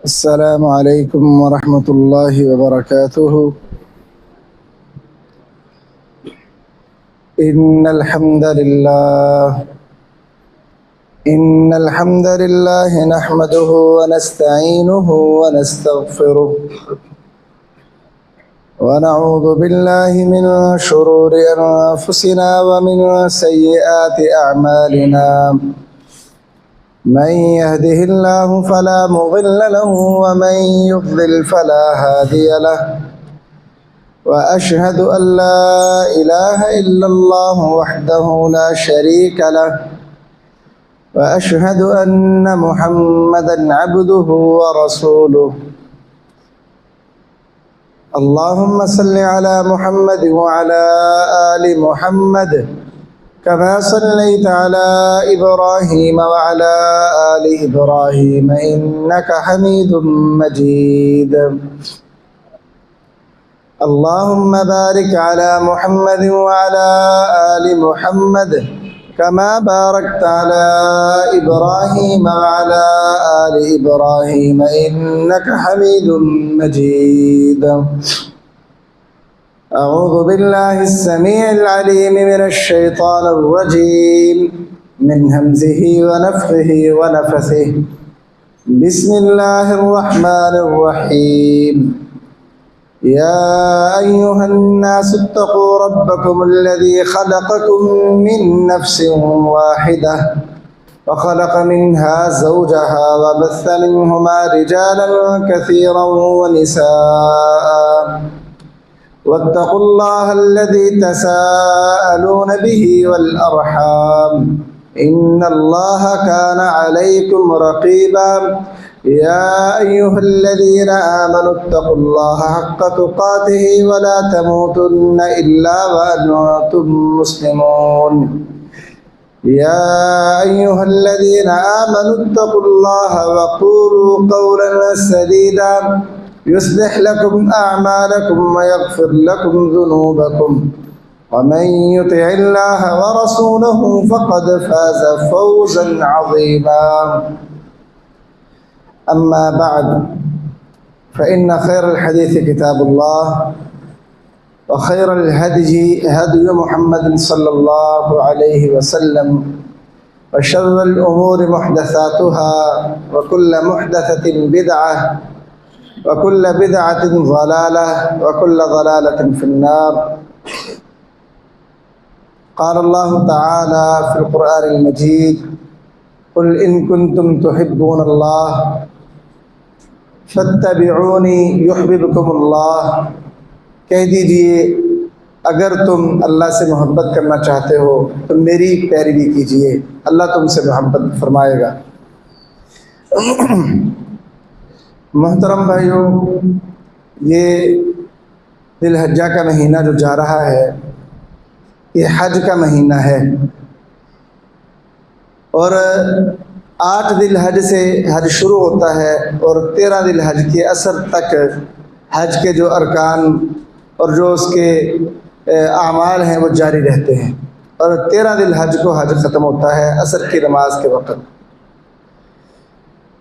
السلام عليكم ورحمة الله وبركاته. إن الحمد لله نحمده ونستعينه ونستغفره ونعوذ بالله من شرور أنفسنا ومن سيئات أعمالنا. من يهده الله فلا مضل له ومن يضلل فلا هادي له. وأشهد أن لا إله إلا الله وحده لا شريك له. وأشهد أن محمدا عبده ورسوله. اللهم صل على محمد وعلى آل محمد كما صليت على إبراهيم وعلى آل إبراهيم إنك حميد مجيد. اللهم بارك على محمد وعلى آل محمد كما باركت على إبراهيم وعلى آل إبراهيم إنك حميد مجيد. أعوذ بالله السميع العليم من الشيطان الرجيم من همزه ونفخه ونفثه. بسم الله الرحمن الرحيم. يا أيها الناس اتقوا ربكم الذي خلقكم من نفس واحدة وخلق منها زوجها وبث منهما رجالا كثيرا ونساء. واتقوا الله الذي تساءلون به والأرحام إن الله كان عليكم رقيبا. يا أيها الذين آمنوا اتقوا الله حق تقاته ولا تموتن إلا وأنتم مسلمون. يا أيها الذين آمنوا اتقوا الله وقولوا قولا سديدا يصلح لكم أعمالكم ويغفر لكم ذنوبكم ومن يطع الله ورسوله فقد فاز فوزا عظيما. أما بعد فإن خير الحديث كتاب الله وخير الهدي هدي محمد صلى الله عليه وسلم وشر الأمور محدثاتها وكل محدثة بدعة وكل بدعة ضلالة وكل ضلالة في النار. قال الله تعالى في القرآن المجيد: قل إن كنتم تحبون الله فاتبعوني يحببكم اللہ. کہہ دیجئے اگر تم اللہ سے محبت کرنا چاہتے ہو تو میری پیروی کیجئے، اللہ تم سے محبت فرمائے گا. محترم بھائیو، یہ ذی الحجہ کا مہینہ جو جا رہا ہے یہ حج کا مہینہ ہے، اور 8 ذی الحج سے حج شروع ہوتا ہے اور 13 ذی الحج کے عصر تک حج کے جو ارکان اور جو اس کے اعمال ہیں وہ جاری رہتے ہیں، اور 13 ذی الحج کو حج ختم ہوتا ہے عصر کی نماز کے وقت.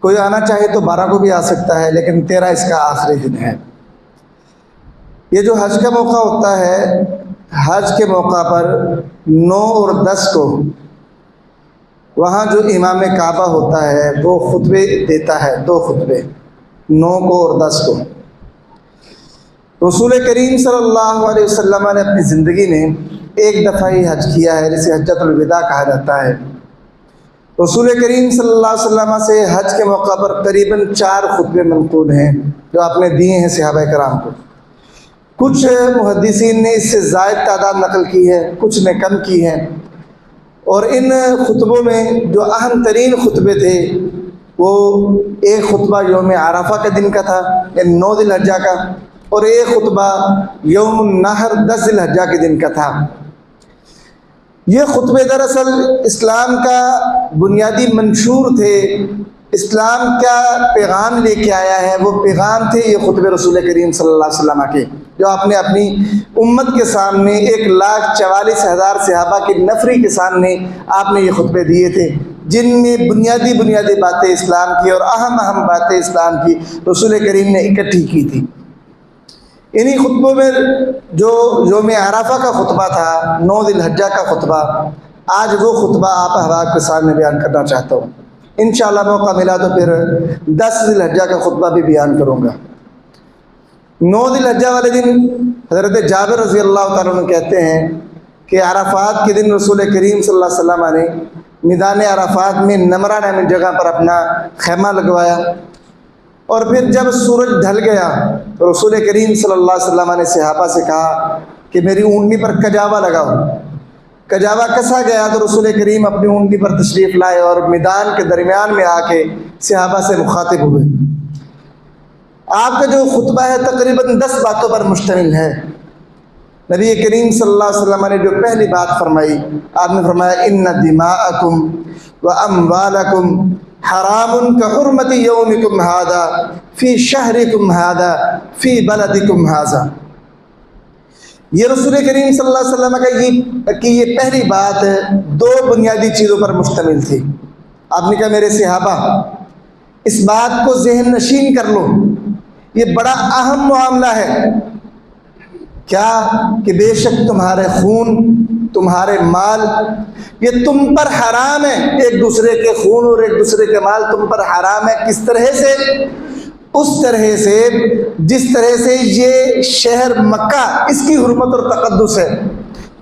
کوئی آنا چاہے تو 12 کو بھی آ سکتا ہے، لیکن 13 اس کا آخری دن ہے. یہ جو حج کا موقع ہوتا ہے، حج کے موقع پر 9 اور 10 کو وہاں جو امام کعبہ ہوتا ہے وہ خطبے دیتا ہے، 2 خطبے 9 کو اور 10 کو. رسول کریم صلی اللہ علیہ وسلم نے اپنی زندگی میں ایک دفعہ ہی حج کیا ہے، جسے حجۃ الوداع کہا جاتا ہے. رسول کریم صلی اللہ علیہ وسلم سے حج کے موقع پر قریباً 4 خطبے منقول ہیں جو آپ نے دیے ہیں صحابہ کرام کو. کچھ محدثین نے اس سے زائد تعداد نقل کی ہے، کچھ نے کم کی ہے. اور ان خطبوں میں جو اہم ترین خطبے تھے وہ ایک خطبہ یوم عرفہ کے دن کا تھا، یعنی 9 ذی الحجہ کا، اور ایک خطبہ یوم النحر 10 ذی الحجہ کے دن کا تھا. یہ خطبے دراصل اسلام کا بنیادی منشور تھے، اسلام کیا پیغام لے کے آیا ہے وہ پیغام تھے یہ خطبے رسول کریم صلی اللہ علیہ وسلم کے، جو آپ نے اپنی امت کے سامنے 1,44,000 صحابہ کی نفری کے سامنے آپ نے یہ خطبے دیے تھے. جن میں بنیادی باتیں اسلام کی اور اہم باتیں اسلام کی رسول کریم نے اکٹھی کی تھی۔ انہی خطبوں میں جو یوم عرفہ کا خطبہ تھا، 9 ذی الحجہ کا خطبہ، آج وہ خطبہ آپ احباب کے سامنے بیان کرنا چاہتا ہوں۔ انشاءاللہ موقع ملا تو پھر 10 ذی الحجہ کا خطبہ بھی بیان کروں گا۔ 9 ذی الحجہ والے دن حضرت جابر رضی اللہ تعالیٰ عنہ کہتے ہیں کہ عرفات کے دن رسول کریم صلی اللہ علیہ وسلم نے میدان عرفات میں نمرہ نامی جگہ پر اپنا خیمہ لگوایا، اور پھر جب سورج ڈھل گیا تو رسول کریم صلی اللہ علیہ وسلم نے صحابہ سے کہا کہ میری اونٹنی پر کجاوا لگاؤ۔ کجاوا کسا گیا تو رسول کریم اپنی اونٹنی پر تشریف لائے اور میدان کے درمیان میں آ کے صحابہ سے مخاطب ہوئے۔ آپ کا جو خطبہ ہے تقریباً 10 باتوں پر مشتمل ہے۔ نبی کریم صلی اللہ علیہ وسلم نے جو پہلی بات فرمائی، آپ نے فرمایا ان دماءکم و اموالکم حرام کحرمت یومکم ھذا فی شہرکم ھذا فی بلدکم ھذا۔ یہ رسول کریم صلی اللہ علیہ وسلم کا یہ پہلی بات 2 بنیادی چیزوں پر مشتمل تھی۔ آپ نے کہا میرے صحابہ اس بات کو ذہن نشین کر لو، یہ بڑا اہم معاملہ ہے، کیا کہ بے شک تمہارے خون، تمہارے مال یہ تم پر حرام ہے۔ ایک دوسرے کے خون اور ایک دوسرے کے مال تم پر حرام ہے۔ کس طرح سے؟ اس طرح سے جس طرح سے یہ شہر مکہ اس کی حرمت اور تقدس ہے،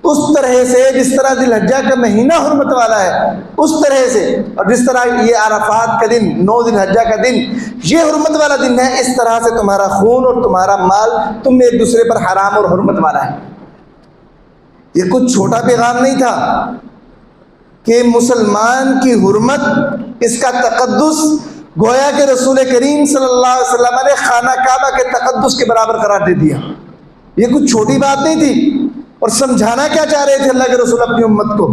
اس طرح سے جس طرح ذی الحجہ کا مہینہ حرمت والا ہے اس طرح سے، اور جس طرح یہ عرفات کا دن 9 ذی الحجہ کا دن یہ حرمت والا دن ہے، اس طرح سے تمہارا خون اور تمہارا مال تم ایک دوسرے پر حرام اور حرمت والا ہے۔ یہ کچھ چھوٹا پیغام نہیں تھا کہ مسلمان کی حرمت، اس کا تقدس گویا کہ رسول کریم صلی اللہ علیہ وسلم نے خانہ کعبہ کے تقدس کے برابر قرار دے دیا۔ یہ کچھ چھوٹی بات نہیں تھی۔ اور سمجھانا کیا چاہ رہے تھے اللہ کے رسول اپنی امت کو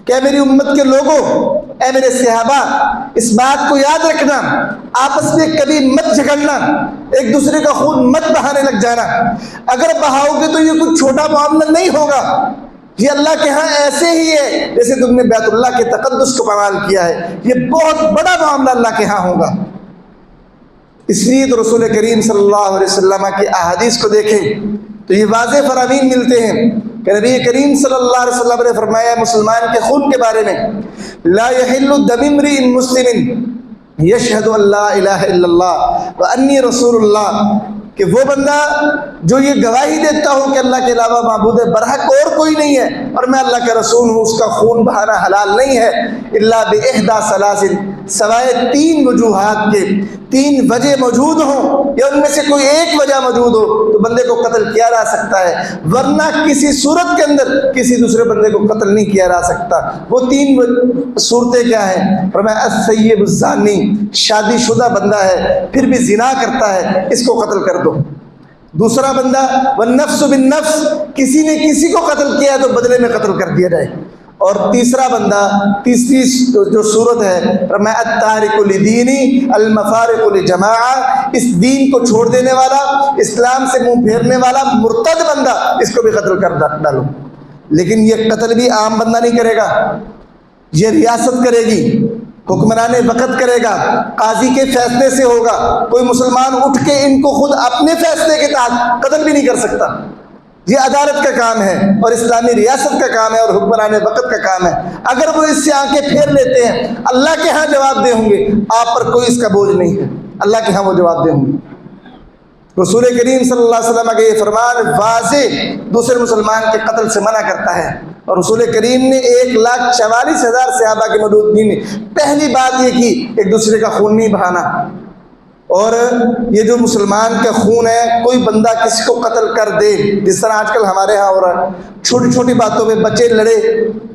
کہ اے میری امت کے لوگوں، اے میرے صحابہ، اس بات کو یاد رکھنا، آپس میں کبھی مت جھگڑنا، ایک دوسرے کا خون مت بہانے لگ جانا۔ اگر بہاؤ گے تو یہ کچھ چھوٹا معاملہ نہیں ہوگا، یہ اللہ کے ہاں ایسے ہی ہے جیسے تم نے بیت اللہ کے تقدس کو پامال کیا ہے، یہ بہت بڑا معاملہ اللہ کے ہاں ہوگا۔ اس لیے تو رسول کریم صلی اللہ علیہ وسلم کی احادیث کو دیکھیں تو یہ واضح فرامین ملتے ہیں کہ نبی کریم صلی اللہ علیہ وسلم نے فرمایا مسلمان کے خون کے بارے میں، لا يحل دم امرئ مسلم یشہد ان لا الہ الا اللہ وانی رسول اللہ، کہ وہ بندہ جو یہ گواہی دیتا ہو کہ اللہ کے علاوہ معبود برحق اور کوئی نہیں ہے اور میں اللہ کا رسول ہوں، اس کا خون بہانا حلال نہیں ہے، الا باحدی ثلاث، سوائے 3 وجوہات کے، 3 وجہ موجود ہوں یا ان میں سے کوئی ایک وجہ موجود ہو تو بندے کو قتل کیا جا سکتا ہے، ورنہ کسی صورت کے اندر کسی دوسرے بندے کو قتل نہیں کیا جا سکتا۔ وہ 3 صورتیں کیا ہیں؟ فرمایا الثیب الزانی، شادی شدہ بندہ ہے پھر بھی زنا کرتا ہے، اس کو قتل کر دو۔ دوسرا بندہ والنفس بالنفس، کسی نے کسی کو قتل کیا تو بدلے میں قتل کر دیا جائے۔ اور تیسرا بندہ، تیسری جو صورت ہے فرمایا التارک لدینی المفارق لجماعہ، اس دین کو چھوڑ دینے والا، اسلام سے منہ پھیرنے والا مرتد بندہ، اس کو بھی قتل کر ڈالو۔ لیکن یہ قتل بھی عام بندہ نہیں کرے گا، یہ ریاست کرے گی، حکمران وقت کرے گا، قاضی کے فیصلے سے ہوگا۔ کوئی مسلمان اٹھ کے ان کو خود اپنے فیصلے کے تحت قتل بھی نہیں کر سکتا۔ یہ عدالت کا کام ہے اور اسلامی ریاست کا کام ہے اور حکمران وقت کا کام ہے۔ اگر وہ اس سے آنکھیں پھیر لیتے ہیں اللہ کے ہاں جواب دے ہوں گے، آپ پر کوئی اس کا بوجھ نہیں ہے، اللہ کے ہاں وہ جواب دے ہوں گے۔ رسول کریم صلی اللہ علیہ وسلم کا یہ فرمان واضح دوسرے مسلمان کے قتل سے منع کرتا ہے، اور رسول کریم نے 1,44,000 صحابہ کی موجودگی میں پہلی بات یہ کی ایک دوسرے کا خون نہیں بہانا۔ اور یہ جو مسلمان کا خون ہے، کوئی بندہ کسی کو قتل کر دے، جس طرح آج کل ہمارے ہاں ہو رہا ہے، چھوٹی چھوٹی باتوں پہ بچے لڑے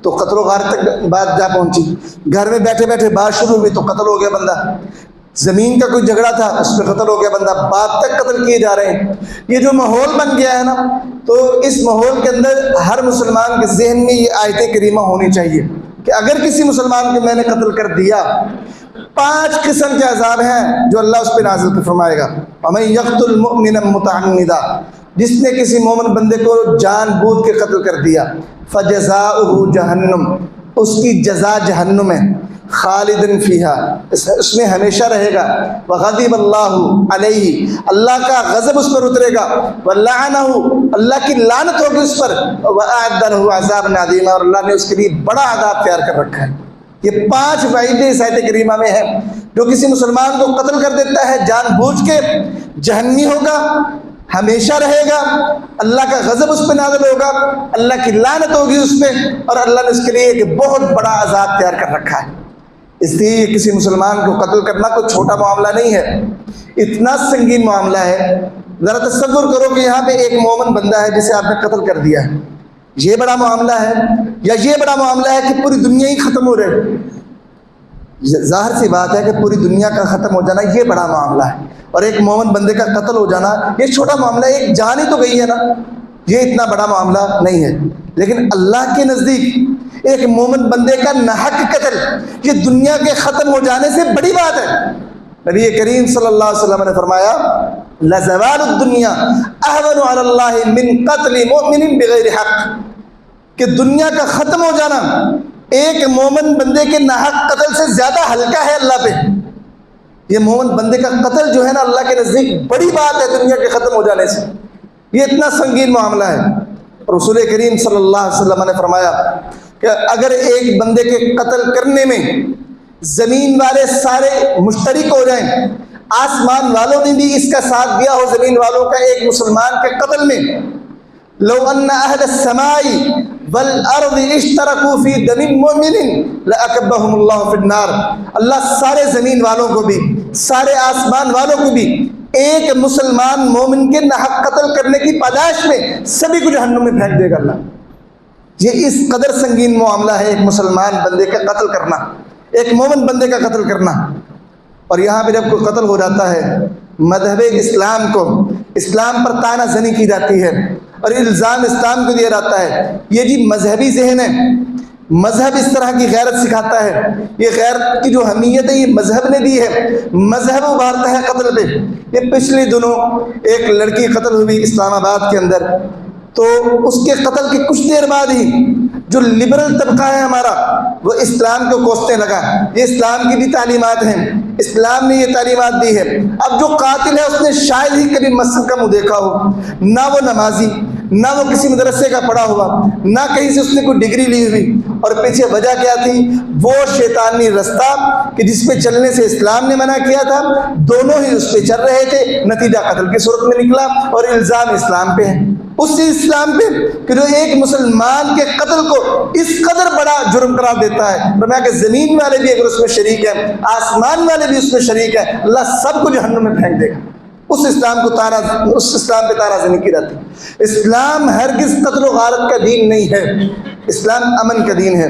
تو قتل و غارت تک بات جا پہنچی، گھر میں بیٹھے بیٹھے بات شروع ہوئی تو قتل ہو گیا بندہ، زمین کا کوئی جھگڑا تھا اس پہ قتل ہو گیا بندہ، باپ تک قتل کیے جا رہے ہیں۔ یہ جو ماحول بن گیا ہے نا، تو اس ماحول کے اندر ہر مسلمان کے ذہن میں یہ آیت کریمہ ہونی چاہیے کہ اگر کسی مسلمان کو میں نے قتل کر دیا، 5 قسم کے عذاب ہیں جو اللہ اس پہ نازل کر فرمائے گا۔ وَمَن يَقْتُلْ مُؤْمِنًا مُتَعَمِّدًا، جس نے کسی مومن بندے کو جان بوجھ کے قتل کر دیا، فَجَزَاؤُهُ جہنم، اس کی جزا جہنم ہے، خالدن فیہا، اس میں ہمیشہ رہے گا، وغضب اللہ علیہ، اللہ کا غضب اس پر اترے گا، ولعنہ، اللہ کی لعنت ہوگی اس پر، واعد لہ عذابا عظیما، اور اللہ نے اس کے لیے بڑا عذاب تیار کر رکھا ہے۔ یہ 5 وعیدیں اس آیت کریمہ میں ہیں۔ جو کسی مسلمان کو قتل کر دیتا ہے جان بوجھ کے، جہنمی ہوگا، ہمیشہ رہے گا، اللہ کا غضب اس پہ نازل ہوگا، اللہ کی لعنت ہوگی اس پہ، اور اللہ نے اس کے لیے ایک بہت بڑا عذاب تیار کر رکھا ہے۔ اس لیے کسی مسلمان کو قتل کرنا کوئی چھوٹا معاملہ نہیں ہے، اتنا سنگین معاملہ ہے۔ ذرا تصور کرو کہ یہاں پہ ایک مومن بندہ ہے جسے آپ نے قتل کر دیا ہے، یہ بڑا معاملہ ہے، یا یہ بڑا معاملہ ہے کہ پوری دنیا ہی ختم ہو رہی؟ ظاہر سی بات ہے کہ پوری دنیا کا ختم ہو جانا یہ بڑا معاملہ ہے، اور ایک مومن بندے کا قتل ہو جانا یہ چھوٹا معاملہ ہے، ایک جان ہی تو گئی ہے نا، یہ اتنا بڑا معاملہ نہیں ہے۔ لیکن اللہ کے نزدیک ایک مومن بندے کا ناحق قتل یہ دنیا کے ختم ہو جانے سے بڑی بات ہے۔ نبی کریم صلی اللہ علیہ وسلم نے فرمایا لَزَوَالُ الدُّنْيَا أَهْوَنُ عَلَى اللَّهِ مِنْ قَتْلِ مُؤْمِنٍ بِغَيْرِ حَقٍّ، کہ دنیا کا ختم ہو جانا ایک مومن بندے کے ناحق قتل سے زیادہ ہلکا ہے اللہ پہ۔ یہ مومن بندے کا قتل جو ہے نا اللہ کے نزدیک بڑی بات ہے دنیا کے ختم ہو جانے سے، یہ اتنا سنگین معاملہ ہے۔ رسول کریم صلی اللہ علیہ وسلم نے فرمایا کہ اگر ایک بندے کے قتل کرنے میں زمین والے سارے مشترک ہو جائیں، آسمان والوں نے بھی اس کا ساتھ دیا ہو زمین والوں کا ایک مسلمان کے قتل میں، لو ان اہل السماء والارض اشترکوا فی دم مؤمن لاکبہم اللہ فی النار، اللہ سارے زمین والوں کو بھی سارے آسمان والوں کو بھی ایک مسلمان مومن کے ناحق قتل کرنے کی پاداش میں سبھی کو جہنم میں پھینک دے گا اللہ۔ یہ اس قدر سنگین معاملہ ہے ایک مسلمان بندے کا قتل کرنا، ایک مومن بندے کا قتل کرنا۔ اور یہاں پہ جب کوئی قتل ہو جاتا ہے، مذہب اسلام کو اسلام پر طعنہ زنی کی جاتی ہے اور الزام اسلام کو دیا جاتا ہے، یہ جی مذہبی ذہن ہے، مذہب اس طرح کی غیرت سکھاتا ہے، یہ غیرت کی جو اہمیت ہے یہ مذہب نے دی ہے، مذہب ابھارتا ہے قتل پہ۔ یہ پچھلے دنوں ایک لڑکی قتل ہوئی اسلام آباد کے اندر، تو اس کے قتل کے کچھ دیر بعد ہی جو لبرل طبقہ ہے ہمارا وہ اسلام کو کوسنے لگا، یہ اسلام کی بھی تعلیمات ہیں، اسلام نے یہ تعلیمات دی ہے۔ اب جو قاتل ہے اس نے شاید ہی کبھی مسجد کا منہ دیکھا ہو، نہ وہ نمازی، نہ وہ کسی مدرسے کا پڑھا ہوا، نہ کہیں سے اس نے کوئی ڈگری لی ہوئی، اور پیچھے وجہ کیا تھی؟ وہ شیطانی رستہ کہ جس پہ چلنے سے اسلام نے منع کیا تھا، دونوں ہی اس پہ چل رہے تھے، نتیجہ قتل کی صورت میں نکلا، اور الزام اسلام پہ ہے، اسی اسلام پہ کہ جو ایک مسلمان کے قتل کو اس قدر بڑا جرم قرار دیتا ہے۔ فرمایا کہ زمین والے بھی اگر اس میں شریک ہیں، آسمان والے بھی اس میں شریک ہیں، اللہ سب کو جہنم میں پھینک دے گا۔ اس اسلام پہ طعنہ زنی کی جاتی ہے۔ اسلام ہرگز قتل و غارت کا دین نہیں ہے، اسلام امن کا دین ہے،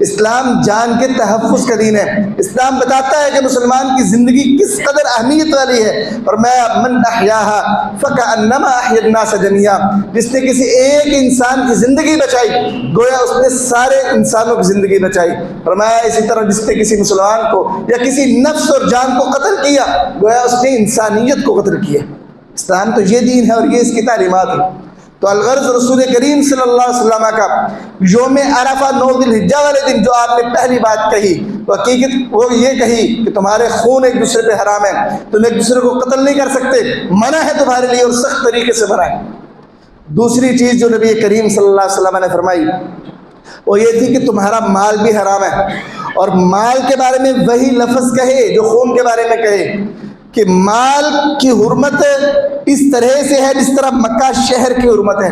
اسلام جان کے تحفظ کا دین ہے۔ اسلام بتاتا ہے کہ مسلمان کی زندگی کس قدر اہمیت والی ہے، اور میں من احیاها فکأنما احیا الناس جميعا، جس نے کسی ایک انسان کی زندگی بچائی گویا اس نے سارے انسانوں کی زندگی بچائی۔ فرمایا اسی طرح جس نے کسی مسلمان کو یا کسی نفس اور جان کو قتل کیا گویا اس نے انسانیت کو قتل کیا۔ اسلام تو یہ دین ہے اور یہ اس کی تعلیمات ہے۔ تو الغرض رسول کریم صلی اللہ علیہ وسلم کا یوم عرفہ 9 ذی الحجہ والے دن جو آپ نے پہلی بات کہی وہ حقیقت وہ یہ کہی کہ تمہارے خون ایک دوسرے پہ حرام ہے، تم ایک دوسرے کو قتل نہیں کر سکتے، منع ہے تمہارے لیے اور سخت طریقے سے منع ہے۔ دوسری چیز جو نبی کریم صلی اللہ علیہ وسلم نے فرمائی وہ یہ تھی کہ تمہارا مال بھی حرام ہے، اور مال کے بارے میں وہی لفظ کہے جو خون کے بارے میں کہے کہ مال کی حرمت اس طرح سے ہے جس طرح مکہ شہر کی حرمت ہے۔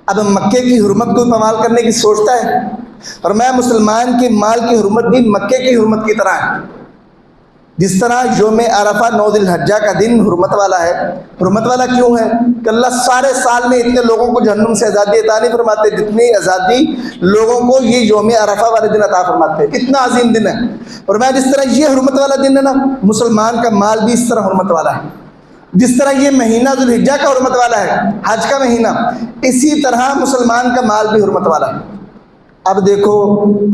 اب مکے کی حرمت کو پامال کرنے کی سوچتا ہے، اور میں مسلمان کے مال کی حرمت بھی مکے کی حرمت کی طرح ہے۔ جس طرح یوم عرفہ 9 ذی الحجہ کا دن حرمت والا ہے، حرمت والا کیوں ہے کہ اللہ سارے سال میں اتنے لوگوں کو جہنم سے آزادی عطا نہیں فرماتے جتنی آزادی لوگوں کو یہ یوم عرفہ والے دن عطا فرماتے ہیں، اتنا عظیم دن ہے۔ اور میں جس طرح یہ حرمت والا دن ہے نا، مسلمان کا مال بھی اس طرح حرمت والا ہے، جس طرح یہ مہینہ ذو الحجہ کا حرمت والا ہے، حج کا مہینہ، اسی طرح مسلمان کا مال بھی حرمت والا ہے۔ اب دیکھو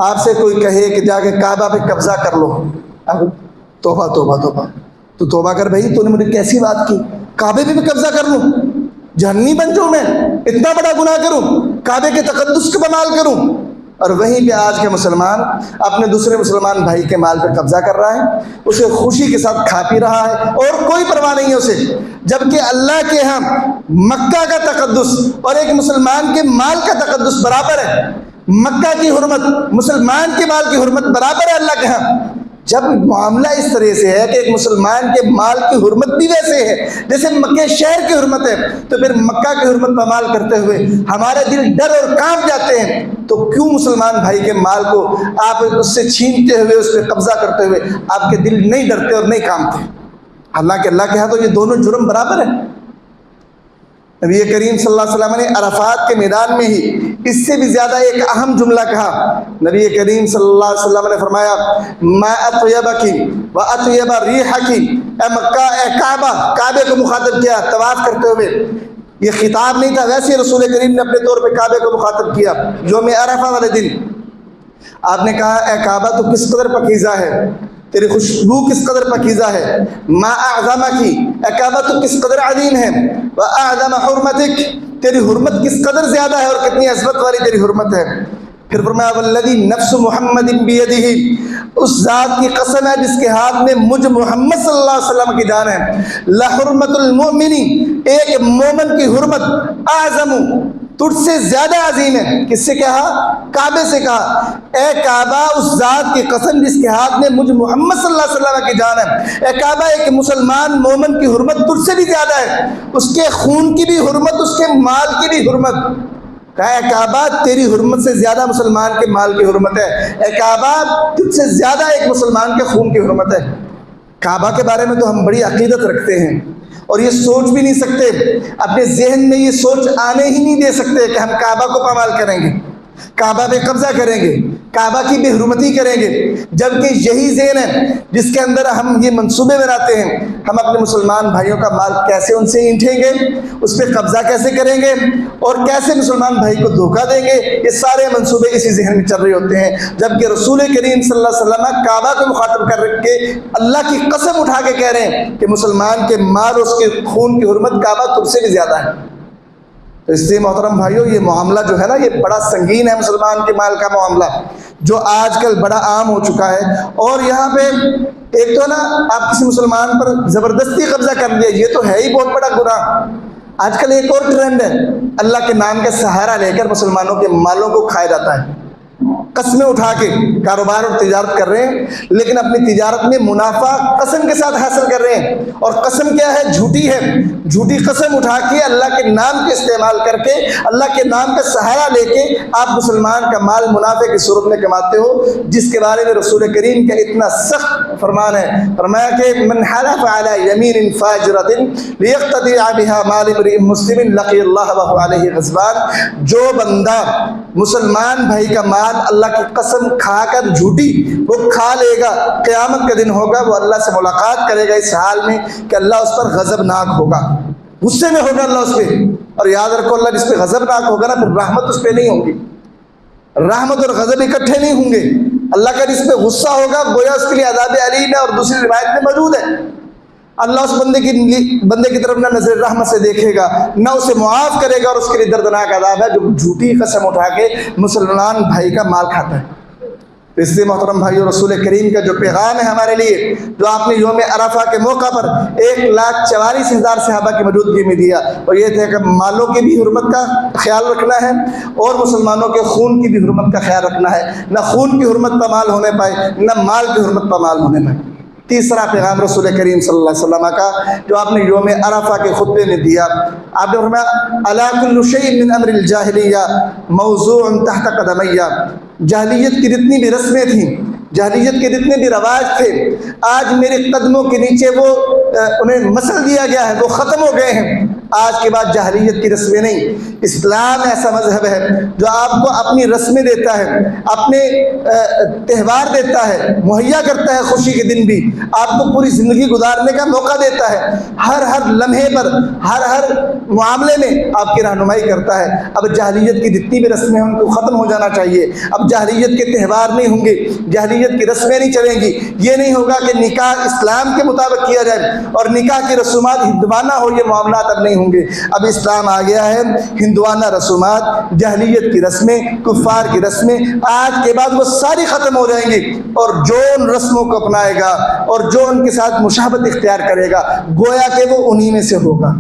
آپ سے کوئی کہے کہ جا کے کعبہ پہ قبضہ کر لو، اب توبہ توبہ توبہ، تو توبہ کر بھائی، تو نے مجھے کیسی بات کی؟ کعبے پہ بھی قبضہ کر لوں، جہنمی بن جاؤں میں، اتنا بڑا گناہ کروں، کعبے کے تقدس کو بمال کروں؟ اور وہیں پہ آج کے مسلمان اپنے دوسرے مسلمان بھائی کے مال پہ قبضہ کر رہا ہے، اسے خوشی کے ساتھ کھا پی رہا ہے اور کوئی پرواہ نہیں ہے اسے، جبکہ اللہ کے ہاں مکہ کا تقدس اور ایک مسلمان کے مال کا تقدس برابر ہے۔ مکہ کی حرمت، مسلمان کے مال کی حرمت برابر ہے اللہ کے ہاں۔ جب معاملہ اس طرح سے ہے کہ ایک مسلمان کے مال کی حرمت بھی ویسے ہے جیسے مکہ شہر کی حرمت ہے، تو پھر مکہ کی حرمت پامال کرتے ہوئے ہمارے دل ڈر اور کانپ جاتے ہیں، تو کیوں مسلمان بھائی کے مال کو آپ اس سے چھینتے ہوئے، اس پہ قبضہ کرتے ہوئے آپ کے دل نہیں ڈرتے اور نہیں کانپتے؟ حالانکہ اللہ کے ہاں تو یہ دونوں جرم برابر ہیں۔ نبی کریم صلی اللہ علیہ وسلم نے عرفات کے میدان میں ہی اس سے بھی زیادہ ایک اہم جملہ کہا۔ نبی کریم صلی اللہ علیہ وسلم نے فرمایا ما اطیبکی و اطیب ریحکی، اے مکہ، اے کعبہ، کعبے کو مخاطب کیا طواف کرتے ہوئے، یہ خطاب نہیں تھا، ویسے رسول کریم نے اپنے طور پہ کعبے کو مخاطب کیا یوم عرفہ والے دن۔ آپ نے کہا اے کعبہ تو کس قدر پاکیزہ ہے، تیری خوشبو کس قدر پاکیزہ ہے، ما اعظمکی، اے کعبہ تو کس قدر عظیم ہے، واعظم حرمتک، تیری حرمت کس قدر زیادہ ہے اور کتنی عظمت والی تیری حرمت ہے۔ پھر فرمایا والذی نفس محمد بیدہ، اس ذات کی قسم ہے جس کے ہاتھ میں مجھ محمد صلی اللہ علیہ وسلم کی جان ہے، لحرمت المؤمن، ایک مومن کی حرمت، اعظم، تجھ سے زیادہ عظیم ہے۔ کس سے کہا؟ کعبے سے کہا اے کعبہ، اس ذات کی قسم جس کے ہاتھ میں مجھ محمد صلی اللہ علیہ وسلم کی جان ہے، اے کعبہ، ایک مسلمان مومن کی حرمت تجھ سے بھی زیادہ ہے، اس کے خون کی بھی حرمت، اس کے مال کی بھی حرمت۔ کہا اے کعبہ تیری حرمت سے زیادہ مسلمان کے مال کی حرمت ہے، اے کعبہ تجھ سے زیادہ ایک مسلمان کے خون کی حرمت ہے۔ کعبہ کے بارے میں تو ہم بڑی عقیدت رکھتے ہیں اور یہ سوچ بھی نہیں سکتے، اپنے ذہن میں یہ سوچ آنے ہی نہیں دے سکتے کہ ہم کعبہ کو پامال کریں گے، کعبہ پہ قبضہ کریں گے، کعبہ کی بے حرمتی کریں گے، جبکہ یہی ذہن ہے جس کے اندر ہم یہ منصوبے بناتے ہیں، ہم اپنے مسلمان بھائیوں کا مال کیسے ان سے اینٹھیں گے، اس پہ قبضہ کیسے کریں گے اور کیسے مسلمان بھائی کو دھوکہ دیں گے، یہ سارے منصوبے اسی ذہن میں چل رہے ہوتے ہیں۔ جبکہ رسول کریم صلی اللہ علیہ وسلم کعبہ کو مخاطب کر کے اللہ کی قسم اٹھا کے کہہ رہے ہیں کہ مسلمان کے مال اور اس کے خون کی حرمت کعبہ تجھ سے بھی زیادہ ہے۔ تو اس لیے محترم بھائیوں، یہ معاملہ جو ہے نا، یہ بڑا سنگین ہے، مسلمان کے مال کا معاملہ جو آج کل بڑا عام ہو چکا ہے۔ اور یہاں پہ ایک تو نا آپ کسی مسلمان پر زبردستی قبضہ کر دیا، یہ تو ہے ہی بہت بڑا گناہ۔ آج کل ایک اور ٹرینڈ ہے، اللہ کے نام کا سہارا لے کر مسلمانوں کے مالوں کو کھایا جاتا ہے، قسمیں اٹھا کے کاروبار اور تجارت کر رہے ہیں، لیکن اپنی تجارت میں منافع قسم کے ساتھ حاصل کر رہے ہیں، اور قسم کیا ہے؟ جھوٹی ہے، جھوٹی قسم اٹھا کے اللہ کے نام کے استعمال کر کے، اللہ کے نام کا سہارا لے کے آپ مسلمان کا مال منافع کی صورت میں کماتے ہو، جس کے بارے میں رسول کریم کا اتنا سخت فرمان ہے۔ فرمایا کہ من حلف علی یمین فاجرۃ لیقتطع بها مال امرئ مسلم لقی اللہ وهو علیہ غضبان، جو بندہ مسلمان بھائی کا مال اللہ کی قسم کھا کر جھوٹی وہ کھا لے گا، قیامت کا دن ہوگا وہ اللہ سے ملاقات کرے گا اس حال میں کہ اللہ اس پر غضبناک ہوگا، غصے میں ہوگا اللہ اس پہ۔ اور یاد رکھو، اللہ جس پہ غضبناک ہوگا نا، پھر رحمت اس پہ نہیں ہوگی، رحمت اور غضب اکٹھے نہیں ہوں گے۔ اللہ کا جس پہ غصہ ہوگا گویا اس کے لیے عذاب علیم ہے، اور دوسری روایت میں موجود ہے اللہ اس بندے کی طرف نہ نظر رحمت سے دیکھے گا، نہ اسے معاف کرے گا، اور اس کے لیے دردناک عذاب ہے جو جھوٹی قسم اٹھا کے مسلمان بھائی کا مال کھاتا ہے۔ اس لیے محترم بھائیو، رسول کریم کا جو پیغام ہے ہمارے لیے، جو آپ نے یوم عرفہ کے موقع پر 1,44,000 صحابہ کی موجودگی میں دیا، اور یہ تھا کہ مالوں کی بھی حرمت کا خیال رکھنا ہے اور مسلمانوں کے خون کی بھی حرمت کا خیال رکھنا ہے، نہ خون کی حرمت پامال ہونے پائے، نہ مال کی حرمت پامال ہونے پائے۔ تیسرا پیغام رسول کریم صلی اللہ علیہ وسلم کا جو آپ نے یوم عرفہ کے خطبے میں دیا، آپ نے فرمایا الا کل شیء من امر الجاہلیہ موضوع تحت قدمیہ، جاہلیت کی جتنی بھی رسمیں تھیں، جاہلیت کے جتنے بھی رواج تھے، آج میرے قدموں کے نیچے وہ انہیں مسل دیا گیا ہے، وہ ختم ہو گئے ہیں۔ آج کے بعد جاہلیت کی رسمیں نہیں، اسلام ایسا مذہب ہے جو آپ کو اپنی رسمیں دیتا ہے، اپنے تہوار دیتا ہے، مہیا کرتا ہے خوشی کے دن بھی، آپ کو پوری زندگی گزارنے کا موقع دیتا ہے، ہر لمحے پر ہر معاملے میں آپ کی رہنمائی کرتا ہے۔ اب جاہلیت کی جتنی بھی رسمیں ہیں ان کو ختم ہو جانا چاہیے، اب جاہلیت کے تہوار نہیں ہوں گے، جاہلیت کی رسمیں نہیں چلیں گی، یہ نہیں ہوگا کہ نکاح اسلام کے مطابق کیا جائے، اور نکاح کی رسومات ہندوانہ ہو، یہ معاملات اب نہیں ہوں گے۔ اب اسلام آ گیا ہے، ہندوانہ رسومات، جاہلیت کی رسمیں، کفار کی رسمیں آج کے بعد وہ ساری ختم ہو جائیں گی، اور جو ان رسموں کو اپنائے گا اور جو ان کے ساتھ مشابہت اختیار کرے گا گویا کہ وہ انہی میں سے ہوگا۔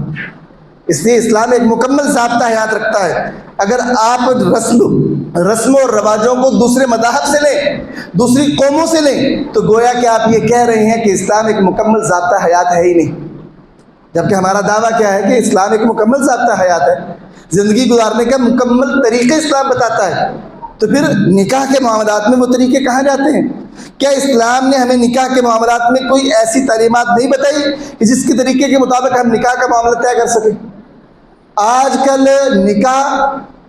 اس لیے اسلام ایک مکمل ضابطہ حیات رکھتا ہے۔ اگر آپ رسم و رواجوں کو دوسرے مذاہب سے لیں، دوسری قوموں سے لیں، تو گویا کہ آپ یہ کہہ رہے ہیں کہ اسلام ایک مکمل ضابطہ حیات ہے ہی نہیں، جبکہ ہمارا دعویٰ کیا ہے کہ اسلام ایک مکمل ضابطہ حیات ہے، زندگی گزارنے کا مکمل طریقہ اسلام بتاتا ہے۔ تو پھر نکاح کے معاملات میں وہ طریقے کہاں جاتے ہیں؟ کیا اسلام نے ہمیں نکاح کے معاملات میں کوئی ایسی تعلیمات نہیں بتائی کہ جس کے طریقے کے مطابق ہم نکاح کا معاملہ طے کر سکیں؟ آج کل نکاح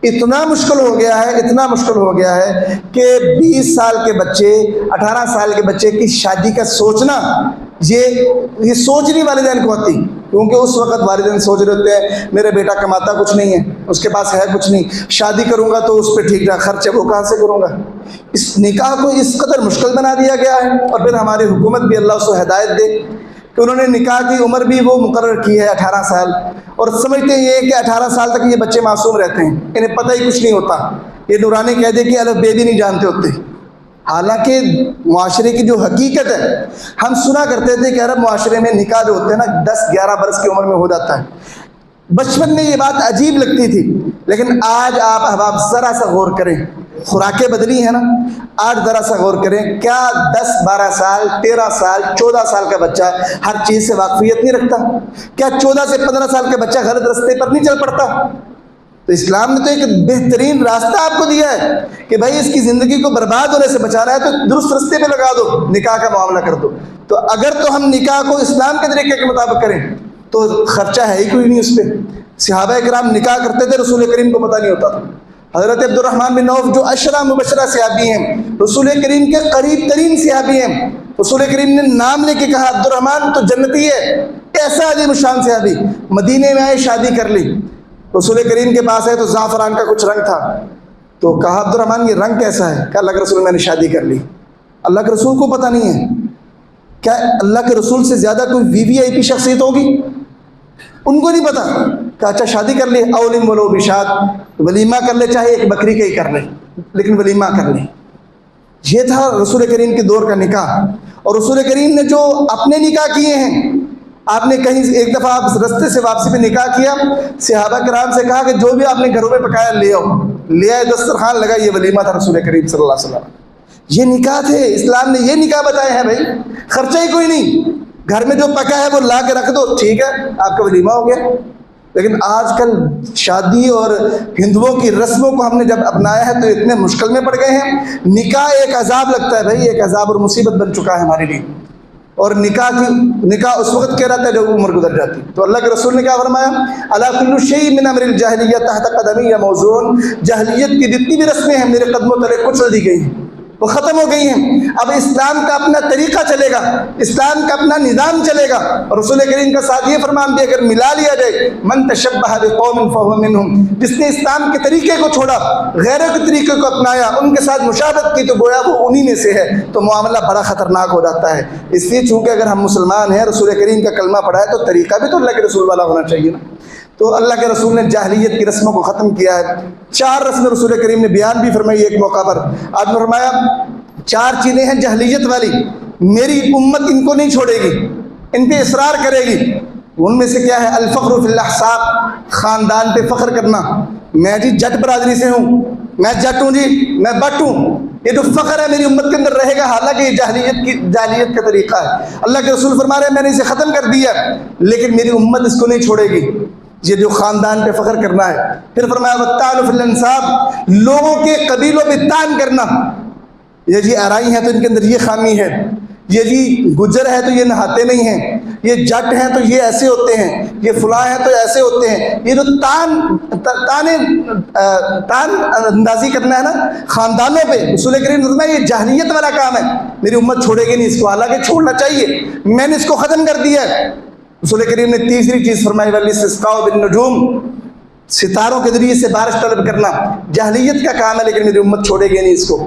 اتنا مشکل ہو گیا ہے، اتنا مشکل ہو گیا ہے کہ 20 سال کے بچے، 18 سال کے بچے کی شادی کا سوچنا، یہ سوچ نہیں والدین کو آتی، کیونکہ اس وقت والدین سوچ رہے ہوتے ہیں میرا بیٹا کماتا کچھ نہیں ہے، اس کے پاس ہے کچھ نہیں، شادی کروں گا تو اس پہ ٹھیک ٹھاک خرچ ہے وہ کہاں سے کروں گا۔ اس نکاح کو اس قدر مشکل بنا دیا گیا ہے، اور پھر ہماری حکومت بھی اللہ اس کو ہدایت دے کہ انہوں نے نکاح کی عمر بھی وہ مقرر کی ہے 18 سال، اور سمجھتے ہیں یہ کہ 18 سال تک یہ بچے معصوم رہتے ہیں، انہیں پتہ ہی کچھ نہیں ہوتا، یہ نورانی کہہ دے کہ الف بے بھی نہیں جانتے ہوتے۔ حالانکہ معاشرے کی جو حقیقت ہے، ہم سنا کرتے تھے کہ عرب معاشرے میں نکاح جو ہوتے ہیں نا 10-11 برس کی عمر میں ہو جاتا ہے۔ بچپن میں یہ بات عجیب لگتی تھی، لیکن آج آپ احباب ذرا سا غور کریں، خوراکیں بدلی ہیں نا، آج ذرا سا غور کریں، کیا 10-12 سال 13 سال 14 سال کا بچہ ہر چیز سے واقفیت نہیں رکھتا؟ کیا 14 سے 15 سال کا بچہ غلط راستے پر نہیں چل پڑتا؟ تو اسلام نے تو ایک بہترین راستہ آپ کو دیا ہے کہ بھائی اس کی زندگی کو برباد ہونے سے بچانا ہے تو درست راستے پہ لگا دو، نکاح کا معاملہ کر دو۔ تو اگر تو ہم نکاح کو اسلام کے طریقے کے مطابق کریں تو خرچہ ہے ہی کوئی نہیں اس پہ۔ صحابہ کرام نکاح کرتے تھے، رسول کریم کو پتہ نہیں ہوتا تھا۔ حضرت عبد الرحمن بن عوف جو عشرہ مبشرہ صحابی ہیں، رسول کریم کے قریب ترین صحابی ہیں، رسول کریم نے نام لے کے کہا عبد الرحمن تو جنتی ہے، ایسا عظیم الشان صحابی، مدینے میں آئے شادی کر لی، رسول کریم کے پاس ہے تو زعفران کا کچھ رنگ تھا، تو کہا عبد الرحمن یہ رنگ کیسا ہے؟ کہا اللہ کے رسول میں نے شادی کر لی۔ اللہ کے رسول کو پتہ نہیں ہے؟ کیا اللہ کے رسول سے زیادہ کوئی VVIP شخصیت ہوگی؟ ان کو نہیں پتا۔ کہا اچھا شادی کر لے، اولم ولو بشات، ولیمہ کر لے، چاہے ایک بکری کا ہی کر لے لیکن ولیمہ کر لے۔ یہ تھا رسول کریم کے دور کا نکاح۔ اور رسول کریم نے جو اپنے نکاح کیے ہیں، آپ نے کہیں ایک دفعہ آپ رستے سے واپسی پہ نکاح کیا، صحابہ کرام سے کہا کہ جو بھی آپ نے گھروں میں پکایا لے آؤ، لے آئے، دسترخوان لگا، یہ ولیمہ تھا رسول کریم صلی اللہ علیہ وسلم۔ یہ نکاح تھے، اسلام نے یہ نکاح بتائے ہیں بھائی، خرچہ ہی کوئی نہیں، گھر میں جو پکا ہے وہ لا کے رکھ دو، ٹھیک ہے آپ کا ولیمہ ہو گیا۔ لیکن آج کل شادی اور ہندوؤں کی رسموں کو ہم نے جب اپنایا ہے تو اتنے مشکل میں پڑ گئے ہیں۔ نکاح ایک عذاب لگتا ہے بھائی، ایک عذاب اور مصیبت بن چکا ہے ہمارے لیے۔ اور نکاح اس وقت کہہ رہا تھا جب عمر گزر جاتی۔ تو اللہ کے رسول نے کیا فرمایا؟ الا کل شیء من امر الجاہلیہ تحت قدمی موزون، جاہلیت کی جتنی بھی رسمیں ہیں میرے قدموں تلے کچل دی گئی ہیں، وہ ختم ہو گئی ہیں۔ اب اسلام کا اپنا طریقہ چلے گا، اسلام کا اپنا نظام چلے گا۔ اور رسول کریم کا ساتھ یہ فرمان بھی اگر ملا لیا جائے، من تشبہ بقوم فہو منہم، جس نے اسلام کے طریقے کو چھوڑا، غیروں کے طریقے کو اپنایا، ان کے ساتھ مشابہت کی، تو گویا وہ انہی میں سے ہے۔ تو معاملہ بڑا خطرناک ہو جاتا ہے۔ اس لیے چونکہ اگر ہم مسلمان ہیں، رسول کریم کا کلمہ پڑھا ہے، تو طریقہ بھی تو اللہ کے رسول والا ہونا چاہیے نا۔ تو اللہ کے رسول نے جاہلیت کی رسموں کو ختم کیا ہے۔ 4 رسمیں رسول کریم نے بیان بھی فرمائی ایک موقع پر۔ آج فرمایا 4 چیزیں ہیں جاہلیت والی، میری امت ان کو نہیں چھوڑے گی، ان پہ اصرار کرے گی۔ ان میں سے کیا ہے؟ الفخر فی الاحساب، خاندان پہ فخر کرنا۔ میں جی جٹ برادری سے ہوں، میں جٹ ہوں جی، میں بٹ ہوں، یہ جو فخر ہے میری امت کے اندر رہے گا، حالانکہ یہ جاہلیت کا طریقہ ہے۔ اللہ کے رسول فرما رہے ہیں میں نے اسے ختم کر دیا، لیکن میری امت اس کو نہیں چھوڑے گی، یہ جو خاندان پہ فخر کرنا ہے۔ پھر فرمایا والطعن فی الانساب، لوگوں کے قبیلوں پہ طعن کرنا، یہ جی آرائی ہیں تو ان کے اندر یہ خامی ہے، یہ جی گجر ہے تو یہ نہاتے نہیں ہیں، یہ جٹ ہیں تو یہ ایسے ہوتے ہیں، یہ فلاں ہیں تو ایسے ہوتے ہیں۔ یہ جو تان اندازی کرنا ہے نا خاندانوں پہ، رسول کریم نے فرمایا یہ جاہلیت والا کام ہے، میری امت چھوڑے گی نہیں اس کو، حالانکہ چھوڑنا چاہیے، میں نے اس کو ختم کر دیا ہے۔ رسول کریم نے تیسری چیز فرمائی والاستسقاء بالنجوم، ستاروں کے ذریعے سے بارش طلب کرنا، جاہلیت کا کام ہے لیکن میری امت چھوڑے گی نہیں اس کو۔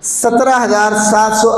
17,700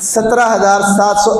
17,700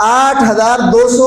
8,200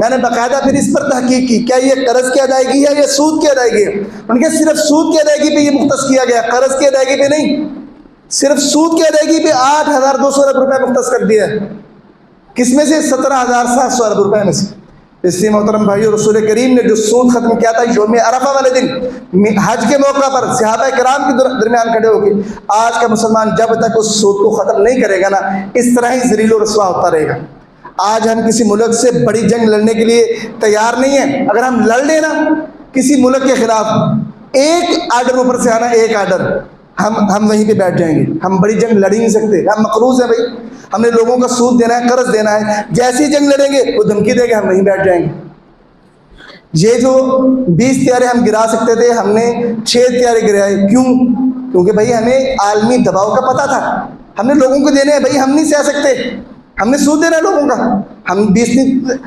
میں نے باقاعدہ پھر اس پر تحقیق کی، کیا یہ قرض کی ادائیگی ہے یا سود کی ادائیگی ہے؟ ان کے صرف سود کی ادائیگی پہ یہ مختص کیا گیا، قرض کی ادائیگی پہ نہیں، صرف سود کی ادائیگی پہ 8,200 ارب روپے مختص کر دیا ہے۔ کس میں سے؟ 17,700 ارب روپے میں سے۔ اس لیے محترم بھائیو، رسول کریم نے جو سود ختم کیا تھا یوم عرفہ والے دن حج کے موقع پر صحابہ کرام کے درمیان کھڑے ہو کے، آج کا مسلمان جب تک اس سود کو ختم نہیں کرے گا نا، اس طرح ہی ذلیل و رسوا ہوتا رہے گا۔ آج ہم کسی ملک سے بڑی جنگ لڑنے کے لیے تیار نہیں ہیں، اگر ہم لڑ لیں نا کسی ملک کے خلاف، ایک آرڈر اوپر سے آنا، ایک آرڈر، ہم وہیں پہ بیٹھ جائیں گے، ہم بڑی جنگ لڑ ہی نہیں سکتے، ہم مقروض ہیں بھائی، ہم نے لوگوں کا سود دینا ہے، قرض دینا ہے، جیسی جنگ لڑیں گے وہ دھمکی دے گے، ہم وہیں بیٹھ جائیں گے۔ یہ جو 20 طیارے ہم گرا سکتے تھے، ہم نے 6 طیارے گرائے، کیوں؟ کیونکہ بھائی ہمیں عالمی دباؤ کا پتہ تھا، ہم نے لوگوں کو دینے ہیں بھائی، ہم نہیں سہ سکتے، ہم نے سود دینا ہے لوگوں کا، ہم 20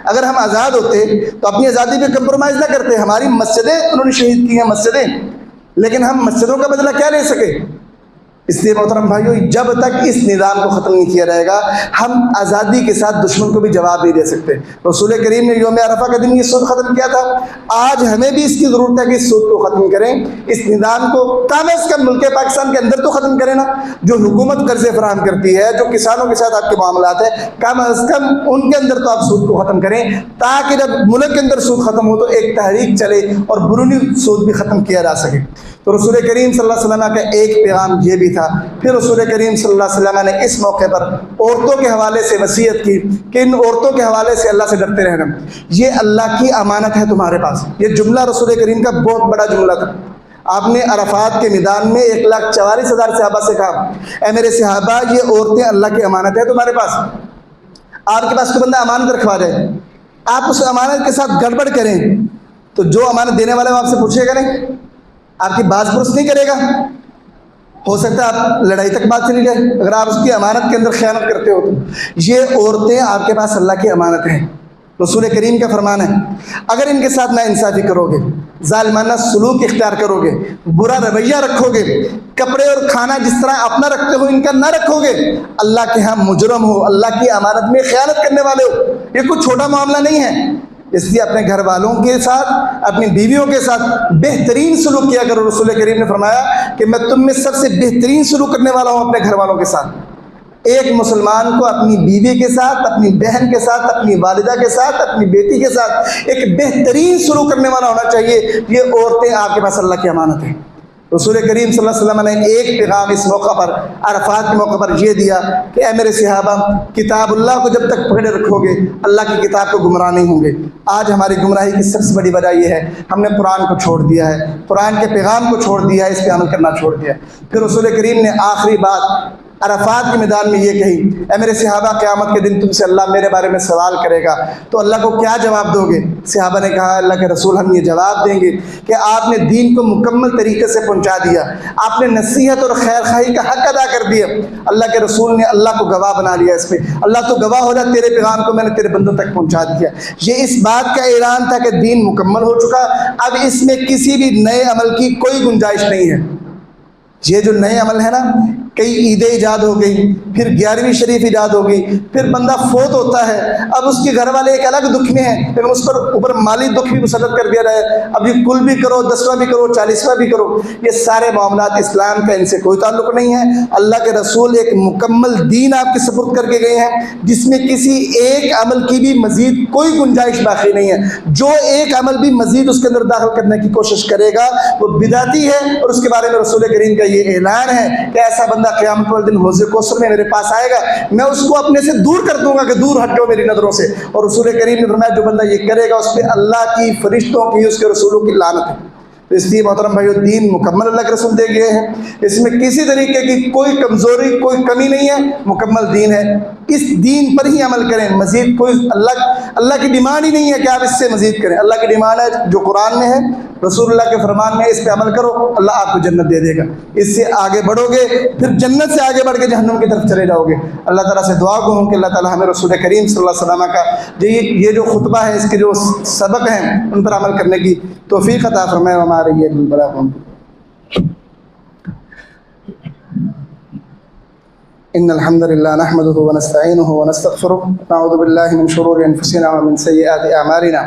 اگر ہم آزاد ہوتے تو اپنی آزادی پہ کمپرومائز نہ کرتے، ہماری مسجدیں انہوں نے شہید کی ہیں، مسجدیں، لیکن ہم مسجدوں کا بدلہ کیا لے سکے؟ اس لیے محترم بھائیو، جب تک اس نظام کو ختم نہیں کیا جائے گا، ہم آزادی کے ساتھ دشمن کو بھی جواب نہیں دے سکتے۔ رسول کریم نے یوم عرفہ کا دن یہ سود ختم کیا تھا، آج ہمیں بھی اس کی ضرورت ہے کہ اس سود کو ختم کریں، اس نظام کو کم از کم ملک پاکستان کے اندر تو ختم کریں نا۔ جو حکومت قرضے فراہم کرتی ہے، جو کسانوں کے ساتھ آپ کے معاملات ہیں، کم از کم ان کے اندر تو آپ سود کو ختم کریں، تاکہ جب ملک کے اندر سود ختم ہو تو ایک تحریک چلے اور برونی سود بھی ختم کیا جا سکے۔ تو رسول کریم صلی اللہ علیہ وسلم کا ایک پیغام یہ بھی تھا۔ پھر رسول کریم صلی اللہ علیہ وسلم نے اس موقع پر عورتوں کے حوالے سے وصیت کی کہ ان عورتوں کے حوالے سے اللہ سے ڈرتے رہنا، یہ اللہ کی امانت ہے تمہارے پاس۔ یہ جملہ رسول کریم کا بہت بڑا جملہ تھا۔ آپ نے عرفات کے میدان میں 1,44,000 صحابہ سے کہا، اے میرے صحابہ، یہ عورتیں اللہ کی امانت ہے تمہارے پاس۔ آپ کے پاس کوئی بندہ امانت رکھوا جائے، آپ اس امانت کے ساتھ گڑبڑ کریں تو جو امانت دینے والے وہ آپ سے پوچھے گا نہیں، آپ کی باز پرس نہیں کرے گا، ہو سکتا ہے آپ لڑائی تک بات چلی جائے اگر آپ اس کی امانت کے اندر خیانت کرتے ہو تو۔ یہ عورتیں آپ کے پاس اللہ کی امانت ہیں، رسول کریم کا فرمان ہے، اگر ان کے ساتھ نا انصافی کرو گے، ظالمانہ سلوک اختیار کرو گے، برا رویہ رکھو گے، کپڑے اور کھانا جس طرح اپنا رکھتے ہو ان کا نہ رکھو گے، اللہ کے ہاں مجرم ہو، اللہ کی امانت میں خیانت کرنے والے ہو۔ یہ کوئی چھوٹا معاملہ نہیں ہے، اس لیے اپنے گھر والوں کے ساتھ، اپنی بیویوں کے ساتھ بہترین سلوک کیا کرو۔ رسول کریم نے فرمایا کہ میں تم میں سب سے بہترین سلوک کرنے والا ہوں اپنے گھر والوں کے ساتھ۔ ایک مسلمان کو اپنی بیوی کے ساتھ، اپنی بہن کے ساتھ، اپنی والدہ کے ساتھ، اپنی بیٹی کے ساتھ ایک بہترین سلوک کرنے والا ہونا چاہیے۔ یہ عورتیں آپ کے پاس اللہ کی امانت ہیں۔ رسول کریم صلی اللہ علیہ وسلم نے ایک پیغام اس موقع پر، عرفات کے موقع پر یہ دیا کہ اے میرے صحابہ، کتاب اللہ کو جب تک پکڑے رکھو گے، اللہ کی کتاب کو گمراہ نہیں ہوں گے۔ آج ہماری گمراہی کی سب سے بڑی وجہ یہ ہے، ہم نے قرآن کو چھوڑ دیا ہے، قرآن کے پیغام کو چھوڑ دیا ہے، اس پہ عمل کرنا چھوڑ دیا ہے۔ پھر رسول کریم نے آخری بات عرفات کے میدان میں یہ کہی، اے میرے صحابہ، قیامت کے دن تم سے اللہ میرے بارے میں سوال کرے گا تو اللہ کو کیا جواب دو گے؟ صحابہ نے کہا، اللہ کے رسول، ہم یہ جواب دیں گے کہ آپ نے دین کو مکمل طریقے سے پہنچا دیا، آپ نے نصیحت اور خیر خواہی کا حق ادا کر دیا۔ اللہ کے رسول نے اللہ کو گواہ بنا لیا اس پہ، اللہ تو گواہ ہو جا، تیرے پیغام کو میں نے تیرے بندوں تک پہنچا دیا۔ یہ اس بات کا اعلان تھا کہ دین مکمل ہو چکا، اب اس میں کسی بھی نئے عمل کی کوئی گنجائش نہیں ہے۔ یہ جو نئے عمل ہے نا، کئی عیدیں ایجاد ہو گئی، پھر 11ویں شریف ایجاد ہو گئی، پھر بندہ فوت ہوتا ہے، اب اس کے گھر والے ایک الگ دکھ میں ہیں، پھر اس پر اوپر مالی دکھ بھی مسلط کر دیا جائے، اب یہ کل بھی کرو، 10واں بھی کرو، 40واں بھی کرو۔ یہ سارے معاملات اسلام کا ان سے کوئی تعلق نہیں ہے۔ اللہ کے رسول ایک مکمل دین آپ کے سپرد کر کے گئے ہیں، جس میں کسی ایک عمل کی بھی مزید کوئی گنجائش باقی نہیں ہے۔ جو ایک عمل بھی مزید اس کے اندر داخل کرنے کی کوشش کرے گا وہ بدعتی ہے، اور اس کے بارے میں رسول کریم کا یہ اعلان ہے کہ ایسا بندہ قیامت والے دن حوض کوثر میں میرے پاس آئے گا، میں اس کو اپنے سے دور کر دوں گا کہ دور ہٹو میری نظروں سے۔ اور رسول کریم نے فرمایا جو بندہ یہ کرے گا اس پہ اللہ کی، فرشتوں کی، اس کے رسولوں کی لعنت ہے۔ اس لیے محترم بھائیو، دین مکمل اللہ کے رسول دے گئے ہیں، اس میں کسی طریقے کی کوئی کمزوری، کوئی کمی نہیں ہے، مکمل دین ہے۔ اس دین پر ہی عمل کریں، مزید کوئی اللہ کی ڈیمانڈ ہی نہیں ہے کہ آپ اس سے مزید کریں۔ اللہ کی ڈیمانڈ ہے جو قرآن میں ہے، رسول اللہ کے فرمان میں، اس پہ عمل کرو، اللہ آپ کو جنت دے دے گا۔ اس سے آگے بڑھو گے، پھر جنت سے آگے بڑھ کے جہنم کی طرف چلے جاؤ گے۔ اللہ تعالیٰ سے دعا کو ہوں کہ اللہ تعالیٰ ہمیں رسول کریم صلی اللہ علیہ وسلم کا یہ جو خطبہ ہے، اس کے جو سبق ہیں ان پر عمل کرنے کی توفیق عطا فرمائے۔ ہمارے یہ بڑا إن الحمد لله نحمده ونستعينه ونستغفره ونعوذ بالله من شرور أنفسنا ومن سيئات أعمالنا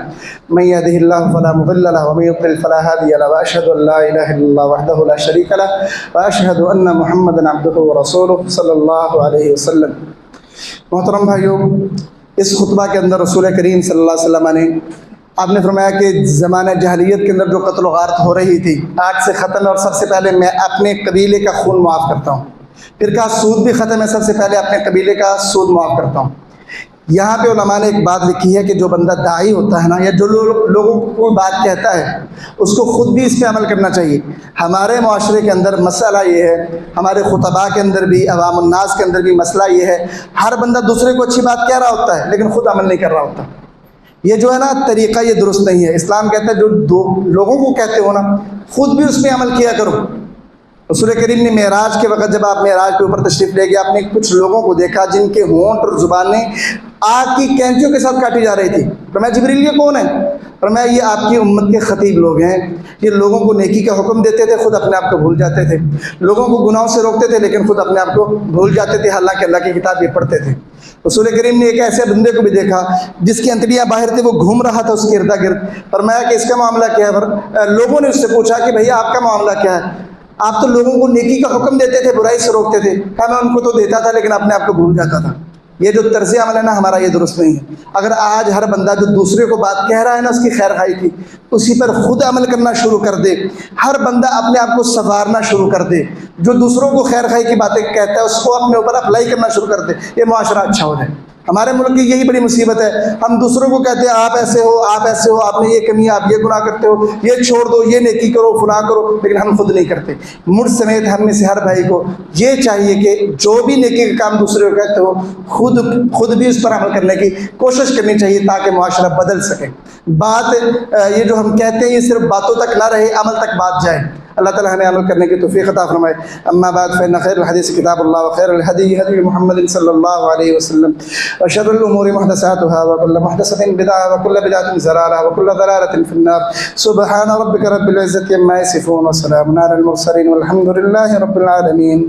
من يهده الله فلا مضل له ومن يضلل فلا هادي له وأشهد أن لا إله إلا الله وحده لا شريك له وأشهد أن محمدا عبده ورسوله صلی اللہ علیہ وسلم۔ محترم بھائیوں، اس خطبہ کے اندر رسول کریم صلی اللہ علیہ وسلم نے آپ نے فرمایا کہ زمانہ جاہلیت کے اندر جو قتل و غارت ہو رہی تھی آج سے ختم ہے، اور سب سے پہلے میں اپنے قبیلے کا خون معاف کرتا ہوں۔ پھر کہا سود بھی ختم ہے، سب سے پہلے اپنے قبیلے کا سود معاف کرتا ہوں۔ یہاں پہ علماء نے ایک بات لکھی ہے کہ جو بندہ داعی ہوتا ہے نا، یا جو لوگوں کو کوئی بات کہتا ہے، اس کو خود بھی اس پہ عمل کرنا چاہیے۔ ہمارے معاشرے کے اندر مسئلہ یہ ہے، ہمارے خطباء کے اندر بھی، عوام الناس کے اندر بھی مسئلہ یہ ہے، ہر بندہ دوسرے کو اچھی بات کہہ رہا ہوتا ہے لیکن خود عمل نہیں کر رہا ہوتا۔ یہ جو ہے نا طریقہ، یہ درست نہیں ہے۔ اسلام کہتا ہے جو لوگوں کو کہتے ہو نا، خود بھی اس پہ عمل کیا کرو۔ رسول کریم نے معراج کے وقت جب آپ معراج کے اوپر تشریف لے گئے، آپ نے کچھ لوگوں کو دیکھا جن کے ہونٹ اور زبانیں آگ کی کینچیوں کے ساتھ کاٹی جا رہی تھی۔ فرمایا جبریل یہ کون ہے؟ فرمایا یہ آپ کی امت کے خطیب لوگ ہیں، یہ لوگوں کو نیکی کا حکم دیتے تھے، خود اپنے آپ کو بھول جاتے تھے، لوگوں کو گناہوں سے روکتے تھے لیکن خود اپنے آپ کو بھول جاتے تھے، حالانکہ اللہ کی کتاب یہ پڑھتے تھے۔ رسول کریم نے ایک ایسے بندے کو بھی دیکھا جس کی انتڑیاں باہر تھی، وہ گھوم رہا تھا اس کے ارد گرد۔ فرمایا کہ اس کا معاملہ کیا ہے؟ لوگوں نے اس سے پوچھا کہ بھیا آپ کا معاملہ کیا ہے؟ آپ تو لوگوں کو نیکی کا حکم دیتے تھے، برائی سے روکتے تھے۔ کہا میں ان کو تو دیتا تھا لیکن اپنے آپ کو بھول جاتا تھا۔ یہ جو طرز عمل ہے نا ہمارا، یہ درست نہیں ہے۔ اگر آج ہر بندہ جو دوسرے کو بات کہہ رہا ہے نا اس کی خیر خواہی کی، اسی پر خود عمل کرنا شروع کر دے، ہر بندہ اپنے آپ کو سنوارنا شروع کر دے، جو دوسروں کو خیر خواہی کی باتیں کہتا ہے اس کو اپنے اوپر اپلائی کرنا شروع کر دے، یہ معاشرہ اچھا ہو جائے۔ ہمارے ملک کی یہی بڑی مصیبت ہے، ہم دوسروں کو کہتے ہیں آپ ایسے ہو، آپ ایسے ہو، آپ نے یہ کمی، آپ یہ گناہ کرتے ہو، یہ چھوڑ دو، یہ نیکی کرو، فلاں کرو، لیکن ہم خود نہیں کرتے۔ مجھ سمیت ہم میں سے ہر بھائی کو یہ چاہیے کہ جو بھی نیکی کا کام دوسرے کو کہتے ہو، خود بھی اس پر عمل کرنے کی کوشش کرنی چاہیے تاکہ معاشرہ بدل سکے۔ بات یہ جو ہم کہتے ہیں یہ صرف باتوں تک نہ رہے، عمل تک بات جائے۔ اللہ تعالی ہمیں عمل کرنے کی توفیق عطا فرمائے۔ اما بعد فإن خير الحديث كتاب الله وخير الهدي هدي محمد صلى الله عليه وسلم وشر الأمور محدثاتها وكل محدثة بدعة وكل بدعة ضلالة وكل ضلالة في النار۔ سبحان ربك رب العزة عما يصفون وسلام على المرسلين والحمد لله رب العالمين۔